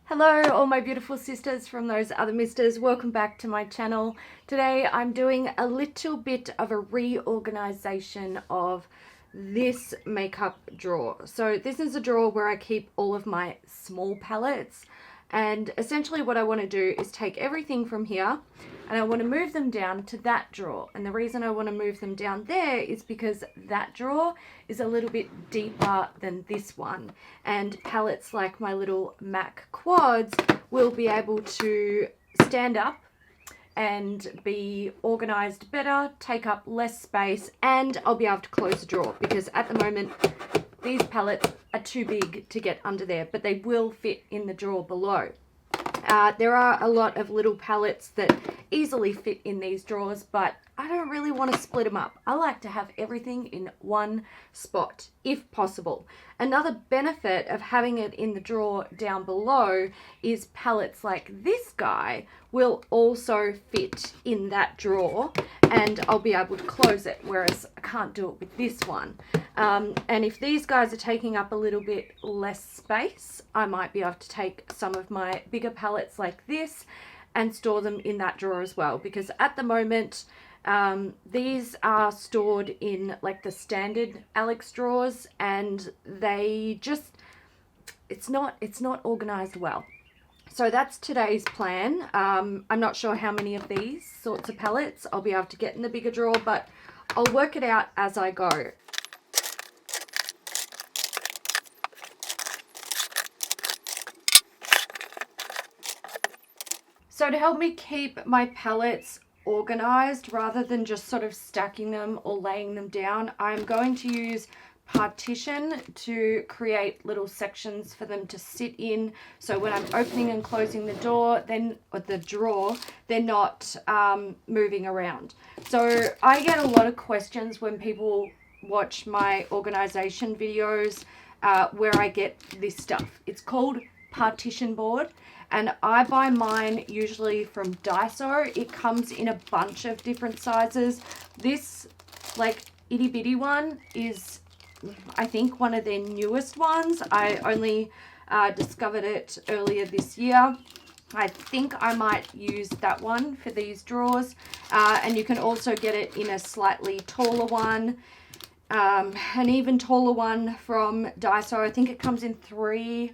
Hello all my beautiful sisters from those other misters, welcome back to my channel. Today I'm doing a little bit of a reorganization of this makeup drawer. So this is a drawer where I keep all of my small palettes, and essentially what I want to do is take everything from here and I want to move them down to that drawer. And the reason I want to move them down there is because that drawer is a little bit deeper than this one, and palettes like my little MAC quads will be able to stand up and be organized better, take up less space, and I'll be able to close the drawer because at the moment these palettes are too big to get under there, but they will fit in the drawer below. There are a lot of little palettes that easily fit in these drawers, but I don't really want to split them up. I like to have everything in one spot, if possible. Another benefit of having it in the drawer down below is palettes like this guy will also fit in that drawer and I'll be able to close it, whereas I can't do it with this one. And if these guys are taking up a little bit less space, I might be able to take some of my bigger palettes like this and store them in that drawer as well, because at the moment these are stored in like the standard Alex drawers and they just, it's not organized well. So that's today's plan. I'm not sure how many of these sorts of palettes I'll be able to get in the bigger drawer, but I'll work it out as I go. So to help me keep my palettes organized rather than just sort of stacking them or laying them down, I'm going to use Partition to create little sections for them to sit in, so when I'm opening and closing the door, or the drawer, they're not moving around. So I get a lot of questions when people watch my organization videos where I get this stuff. It's called Partition Board, and I buy mine usually from Daiso. It comes in a bunch of different sizes. This like itty bitty one is, I think, one of their newest ones. I only discovered it earlier this year. I think I might use that one for these drawers, and you can also get it in a slightly taller one, an even taller one from Daiso. I think it comes in 3,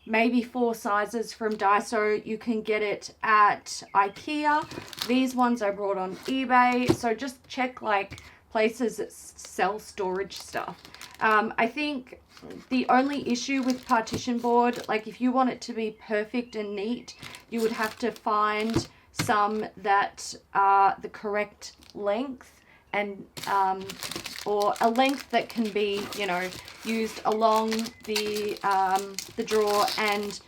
maybe 4 sizes from Daiso. You can get it at IKEA. These ones I brought on eBay, so just check like places that sell storage stuff. I think the only issue with Partition Board, like if you want it to be perfect and neat, you would have to find some that are the correct length and or a length that can be, you know, used along the drawer and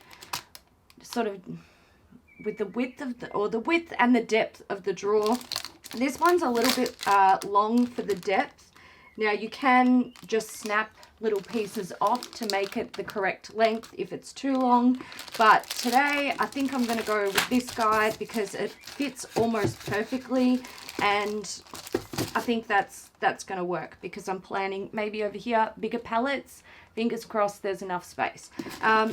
sort of with the width of the width and the depth of the drawer. This one's a little bit long for the depth. Now you can just snap little pieces off to make it the correct length if it's too long, but today I think I'm going to go with this guy because it fits almost perfectly, and I think that's going to work because I'm planning maybe over here bigger palettes. Fingers crossed there's enough space.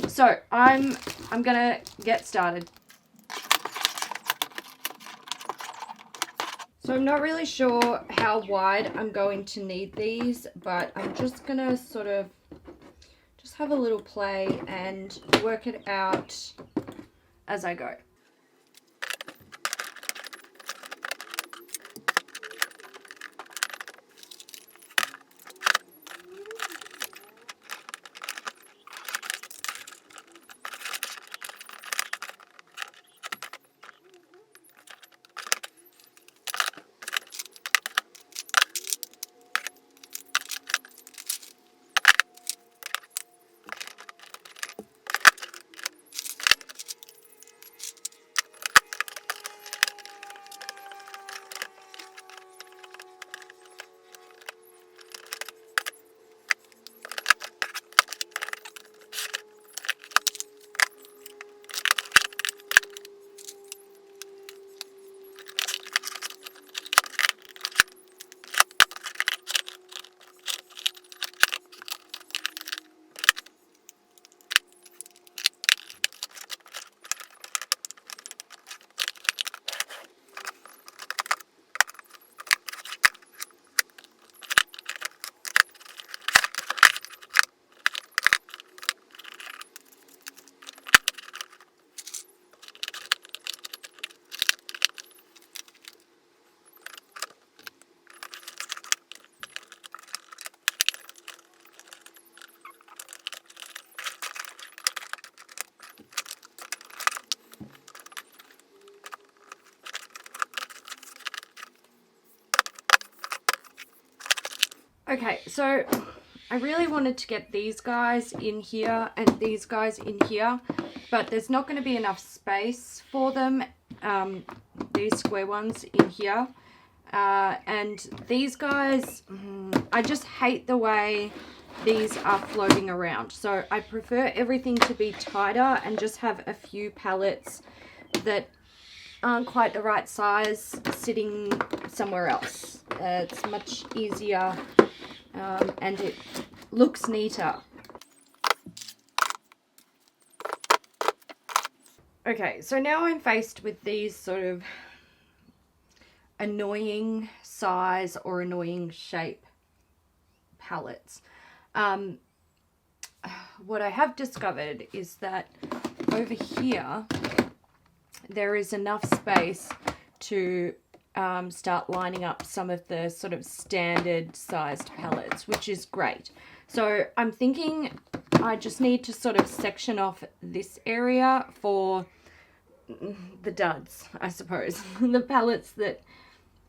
So I'm going to get started. So I'm not really sure how wide I'm going to need these, but I'm just going to sort of just have a little play and work it out as I go. Okay, so I really wanted to get these guys in here and these guys in here, but there's not going to be enough space for them, these square ones in here. And these guys, I just hate the way these are floating around. So I prefer everything to be tighter and just have a few pallets that aren't quite the right size sitting somewhere else. It's much easier and it looks neater. Okay, so now I'm faced with these sort of annoying size or annoying shape pallets. What I have discovered is that over here there is enough space to start lining up some of the sort of standard sized pallets, which is great. So I'm thinking I just need to sort of section off this area for the duds, I suppose. The pallets that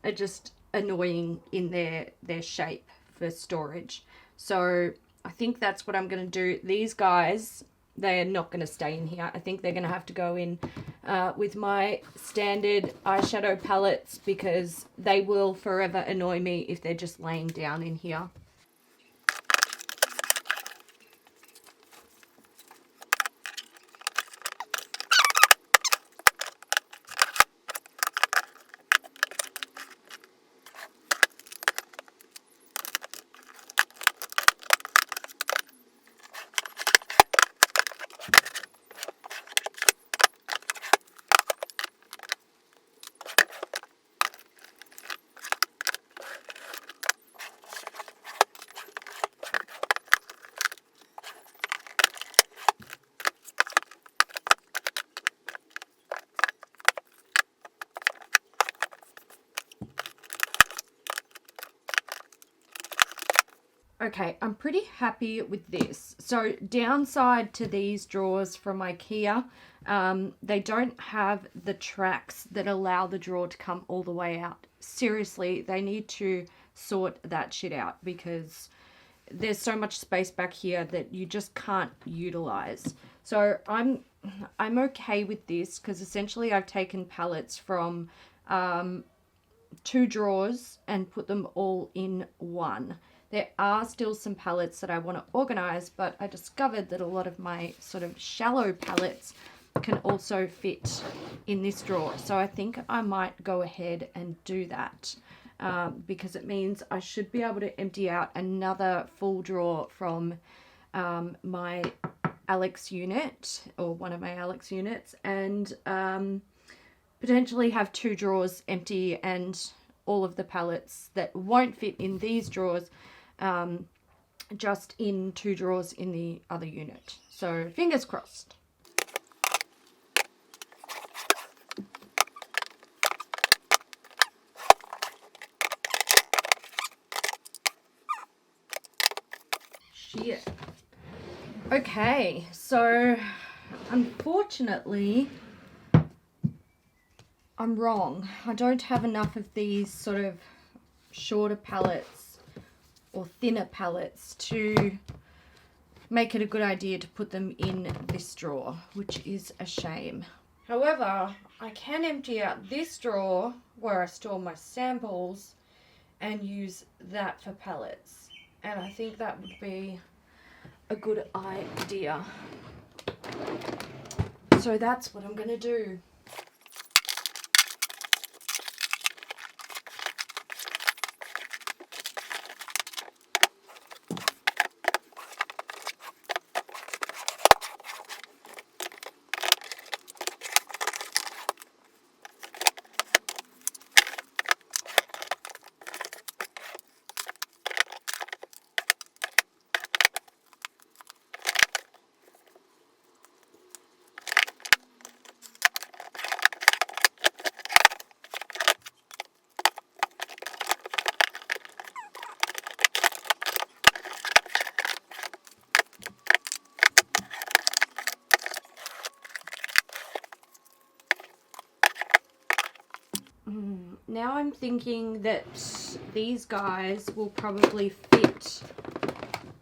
are just annoying in their shape for storage. So I think that's what I'm going to do. These guys, they are not going to stay in here. I think they're going to have to go in with my standard eyeshadow palettes, because they will forever annoy me if they're just laying down in here. Okay, I'm pretty happy with this. So downside to these drawers from IKEA, they don't have the tracks that allow the drawer to come all the way out. Seriously, they need to sort that shit out, because there's so much space back here that you just can't utilize. So I'm okay with this, because essentially I've taken pallets from 2 drawers and put them all in one. There are still some pallets that I want to organize, but I discovered that a lot of my sort of shallow pallets can also fit in this drawer. So I think I might go ahead and do that, because it means I should be able to empty out another full drawer from my Alex unit, or one of my Alex units, and potentially have 2 drawers empty and all of the pallets that won't fit in these drawers just in 2 drawers in the other unit. So fingers crossed. Shit. Okay, so unfortunately I'm wrong. I don't have enough of these sort of shorter pallets or thinner pallets to make it a good idea to put them in this drawer, which is a shame. However, I can empty out this drawer where I store my samples and use that for pallets, and I think that would be a good idea. So that's what I'm going to do. Now I'm thinking that these guys will probably fit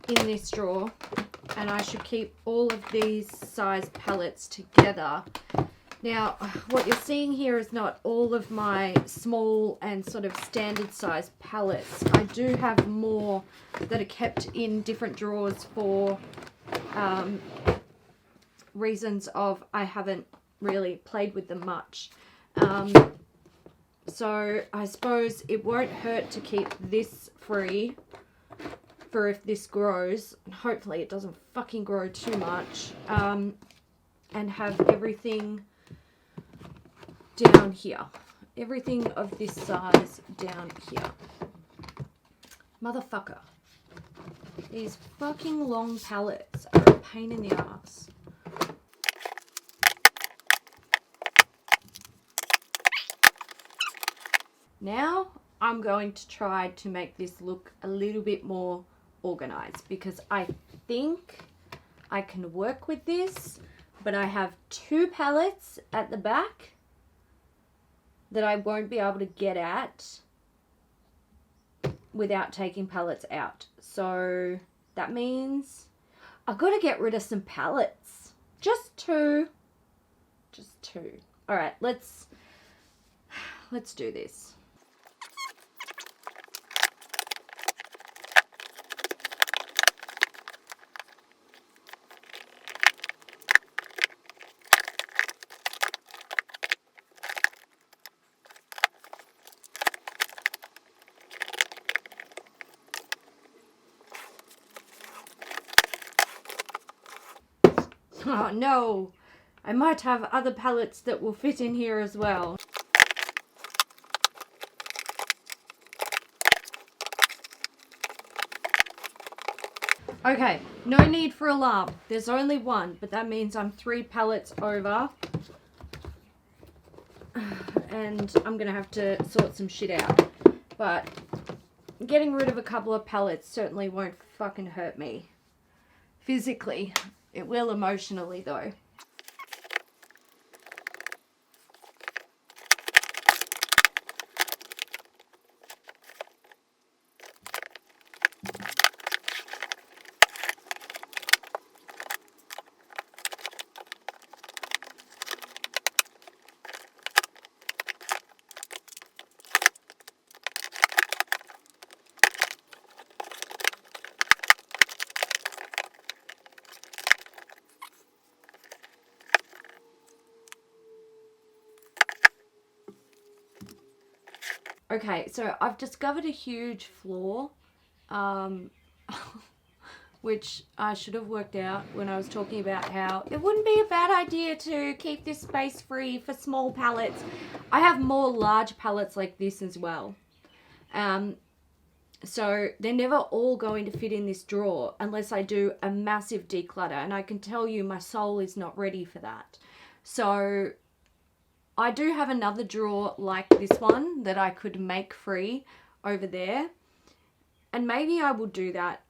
in this drawer, and I should keep all of these size pallets together. Now, what you're seeing here is not all of my small and sort of standard size pallets. I do have more that are kept in different drawers for reasons of I haven't really played with them much. So I suppose it won't hurt to keep this free for if this grows. Hopefully it doesn't fucking grow too much. And have everything down here. Everything of this size down here. Motherfucker. These fucking long pallets are a pain in the ass. Now I'm going to try to make this look a little bit more organized, because I think I can work with this, but I have 2 pallets at the back that I won't be able to get at without taking pallets out. So that means I've got to get rid of some pallets. Just 2. Just 2. All right, let's do this. Oh no, I might have other pallets that will fit in here as well. Okay, no need for alarm. There's only 1, but that means I'm 3 pallets over. And I'm going to have to sort some shit out. But getting rid of a couple of pallets certainly won't fucking hurt me physically. It will emotionally though. Okay, so I've discovered a huge flaw, which I should have worked out when I was talking about how it wouldn't be a bad idea to keep this space free for small pallets. I have more large pallets like this as well. So they're never all going to fit in this drawer unless I do a massive declutter, and I can tell you my soul is not ready for that. So I do have another drawer like this one that I could make free over there, and maybe I will do that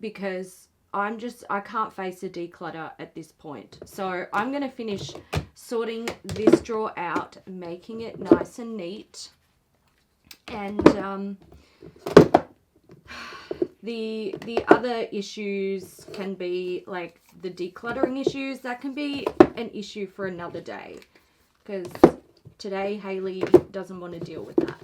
because I can't face a declutter at this point. So I'm going to finish sorting this drawer out, making it nice and neat, and the other issues can be like the decluttering issues. That can be an issue for another day, because today Haley doesn't want to deal with that.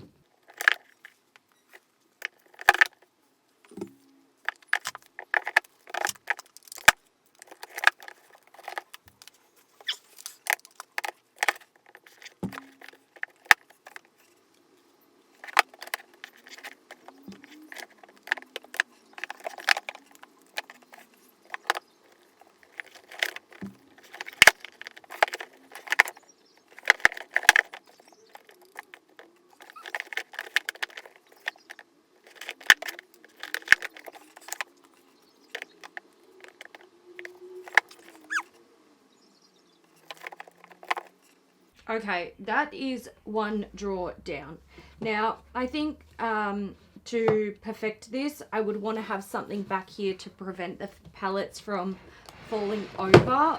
Okay, that is one drawer down. Now, I think to perfect this, I would want to have something back here to prevent the pallets from falling over,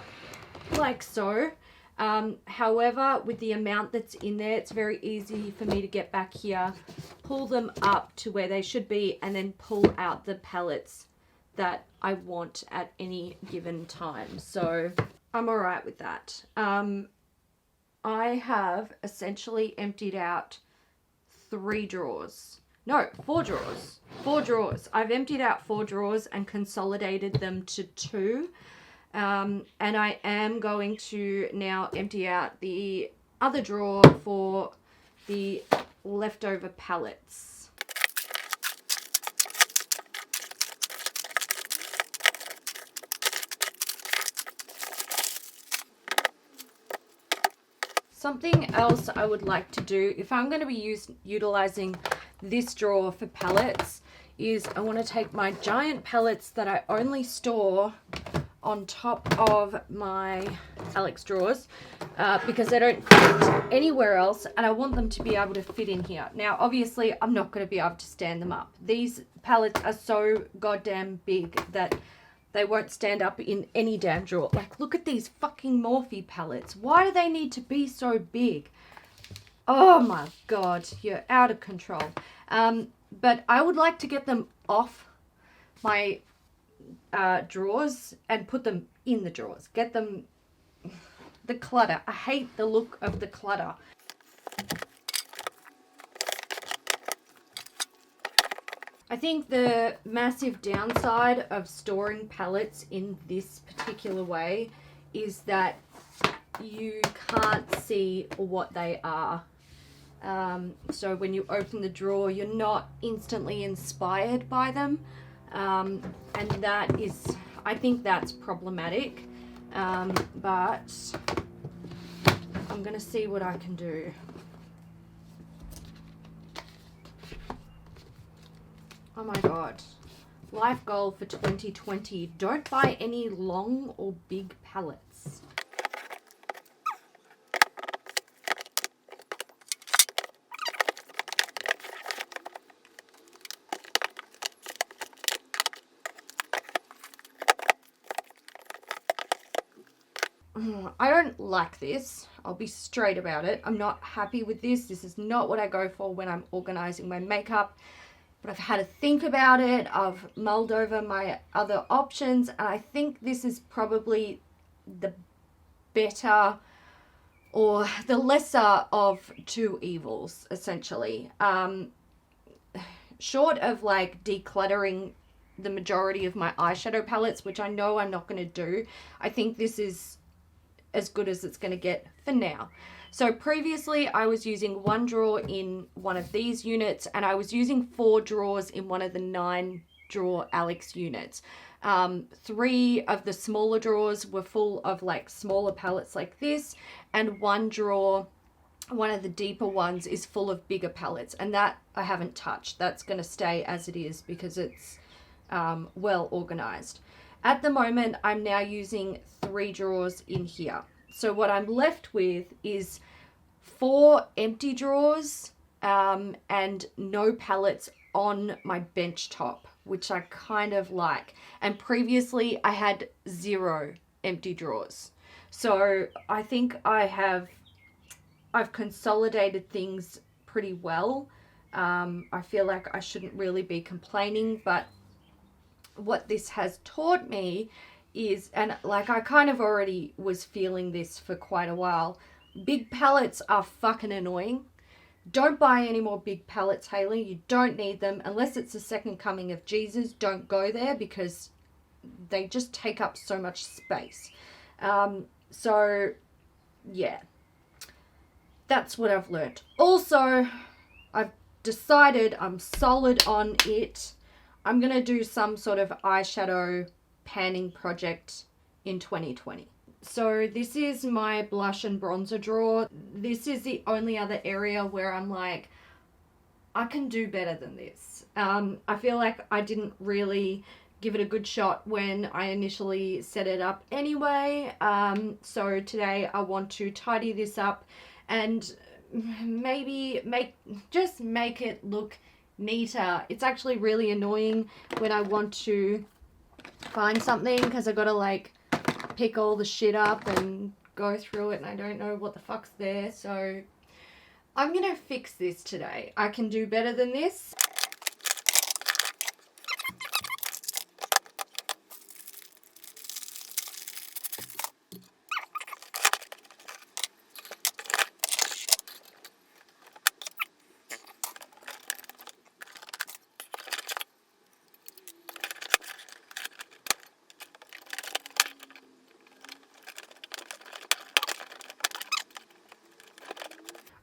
like so. However, with the amount that's in there, it's very easy for me to get back here, pull them up to where they should be, and then pull out the pallets that I want at any given time. So I'm all right with that. I have essentially emptied out 3 drawers. No, 4 drawers. 4 drawers. I've emptied out 4 drawers and consolidated them to 2. And I am going to now empty out the other drawer for the leftover pallets. Something else I would like to do, if I'm going to be utilizing this drawer for pallets, is I want to take my giant pallets that I only store on top of my Alex drawers because they don't fit anywhere else, and I want them to be able to fit in here. Now, obviously, I'm not going to be able to stand them up. These pallets are so goddamn big that they won't stand up in any damn drawer. Like, look at these fucking Morphe pallets. Why do they need to be so big? Oh my God, you're out of control. But I would like to get them off my drawers and put them in the drawers. Get them, the clutter. I hate the look of the clutter. I think the massive downside of storing pallets in this particular way is that you can't see what they are. So when you open the drawer, you're not instantly inspired by them. And that is, I think that's problematic. But I'm going to see what I can do. Oh my God. Life goal for 2020. Don't buy any long or big pallets. I don't like this. I'll be straight about it. I'm not happy with this. This is not what I go for when I'm organizing my makeup. But I've had to think about it. I've mulled over my other options, and I think this is probably the better or the lesser of 2 evils, essentially. Short of like decluttering the majority of my eyeshadow palettes, which I know I'm not going to do, I think this is as good as it's going to get for now. So previously I was using 1 drawer in one of these units, and I was using 4 drawers in one of the 9 drawer Alex units. 3 of the smaller drawers were full of like smaller palettes like this, and 1 drawer, one of the deeper ones, is full of bigger palettes, and that I haven't touched. That's going to stay as it is because it's well organized. At the moment, I'm now using 3 drawers in here. So what I'm left with is 4 empty drawers and no pallets on my bench top, which I kind of like. And previously I had 0 empty drawers. So I think I've consolidated things pretty well. I feel like I shouldn't really be complaining, but what this has taught me is, and like I kind of already was feeling this for quite a while, big pallets are fucking annoying. Don't buy any more big pallets, Hayley. You don't need them unless it's the second coming of Jesus. Don't go there because they just take up so much space. So yeah, that's what I've learned. Also, I've decided I'm solid on it. I'm going to do some sort of eyeshadow panning project in 2020. So this is my blush and bronzer drawer. This is the only other area where I'm like, I can do better than this. I feel like I didn't really give it a good shot when I initially set it up anyway. So today I want to tidy this up and maybe make it look neater. It's actually really annoying when I want to find something because I gotta like pick all the shit up and go through it and I don't know what the fuck's there. So I'm gonna fix this today. I can do better than this.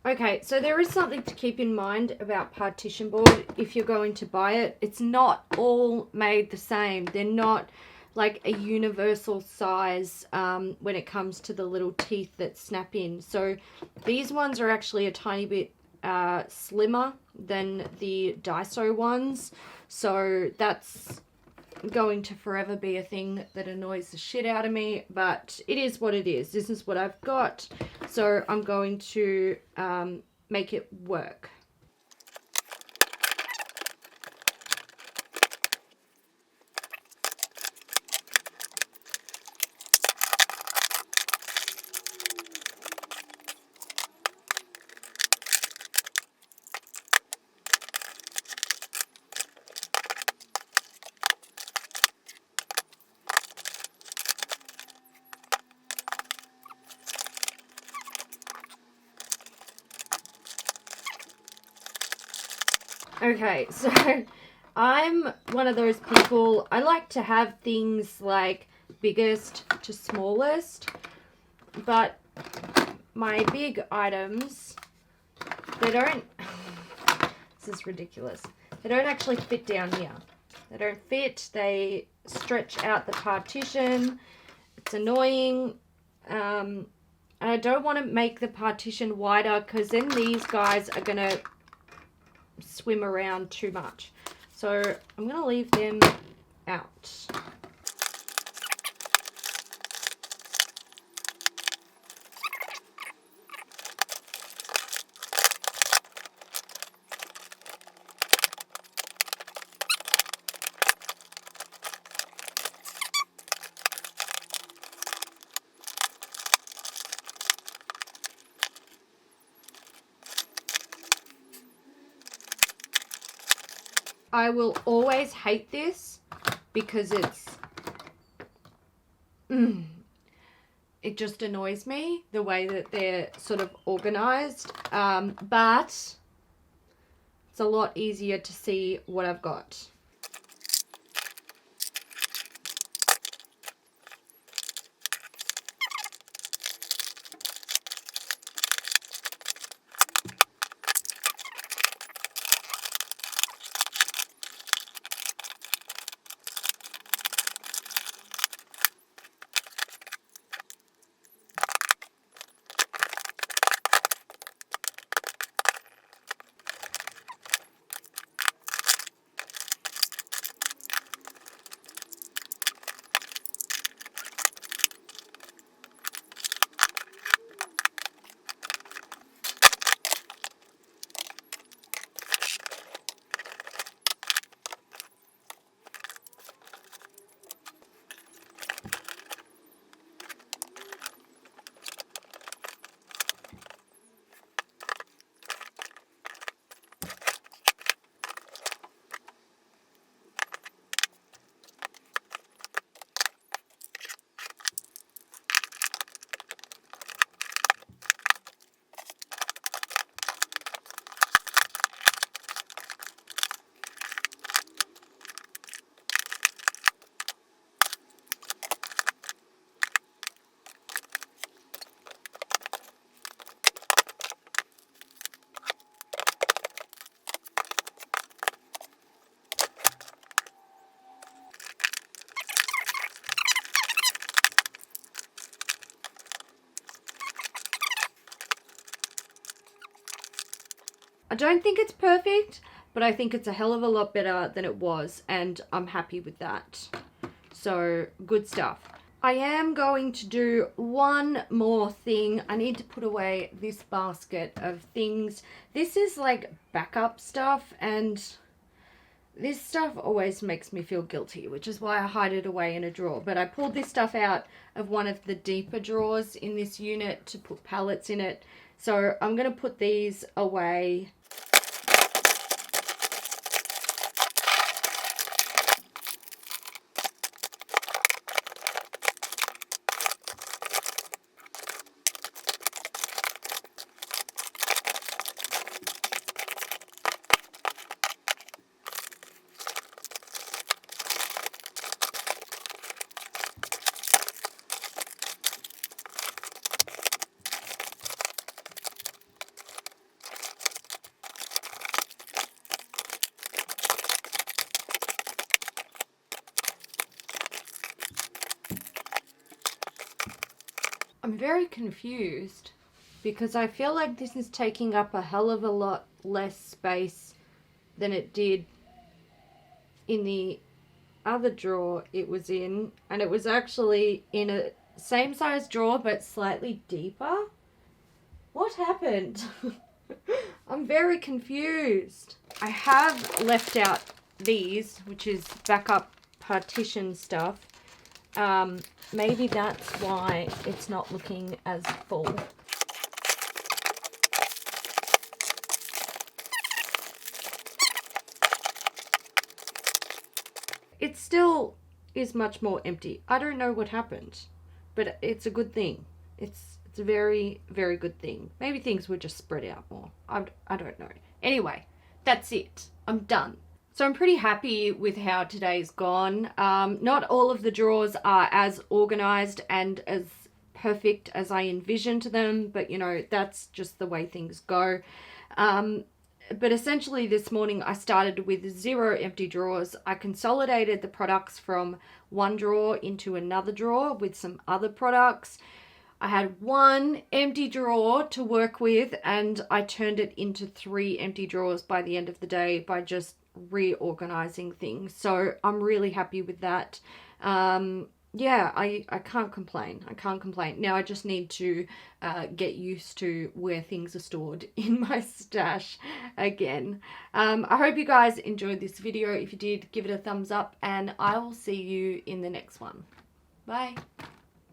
Okay, so there is something to keep in mind about partition board if you're going to buy it. It's not all made the same. They're not like a universal size when it comes to the little teeth that snap in. So these ones are actually a tiny bit slimmer than the Daiso ones. So that's going to forever be a thing that annoys the shit out of me, but it is what it is. This is what I've got, so I'm going to make it work. Okay, so I'm one of those people, I like to have things like biggest to smallest, but my big items, they don't, this is ridiculous, they don't actually fit down here. They don't fit, they stretch out the partition, it's annoying, and I don't want to make the partition wider because then these guys are going to swim around too much. So I'm going to leave them out. I will always hate this because it just annoys me the way that they're sort of organized, but it's a lot easier to see what I've got. I don't think it's perfect, but I think it's a hell of a lot better than it was, and I'm happy with that. So, good stuff. I am going to do one more thing. I need to put away this basket of things. This is like backup stuff, and This stuff always makes me feel guilty, which is why I hide it away in a drawer. But I pulled this stuff out of one of the deeper drawers in this unit to put palettes in it. So I'm going to put these away. I'm very confused because I feel like this is taking up a hell of a lot less space than it did in the other drawer it was in, and it was actually in a same size drawer but slightly deeper. What happened? I'm very confused. I have left out these, which is backup partition stuff. Maybe that's why it's not looking as full. It still is much more empty. I don't know what happened, but it's a good thing. It's a very, very good thing. Maybe things were just spread out more. I don't know. Anyway, that's it. I'm done. So I'm pretty happy with how today's gone. Not all of the drawers are as organized and as perfect as I envisioned them, but you know, that's just the way things go. But essentially this morning I started with 0 empty drawers. I consolidated the products from one drawer into another drawer with some other products. I had 1 empty drawer to work with, and I turned it into 3 empty drawers by the end of the day by just reorganizing things. So I'm really happy with that. Yeah, I can't complain. I can't complain. Now I just need to get used to where things are stored in my stash again. I hope you guys enjoyed this video. If you did, give it a thumbs up, and I will see you in the next one. Bye.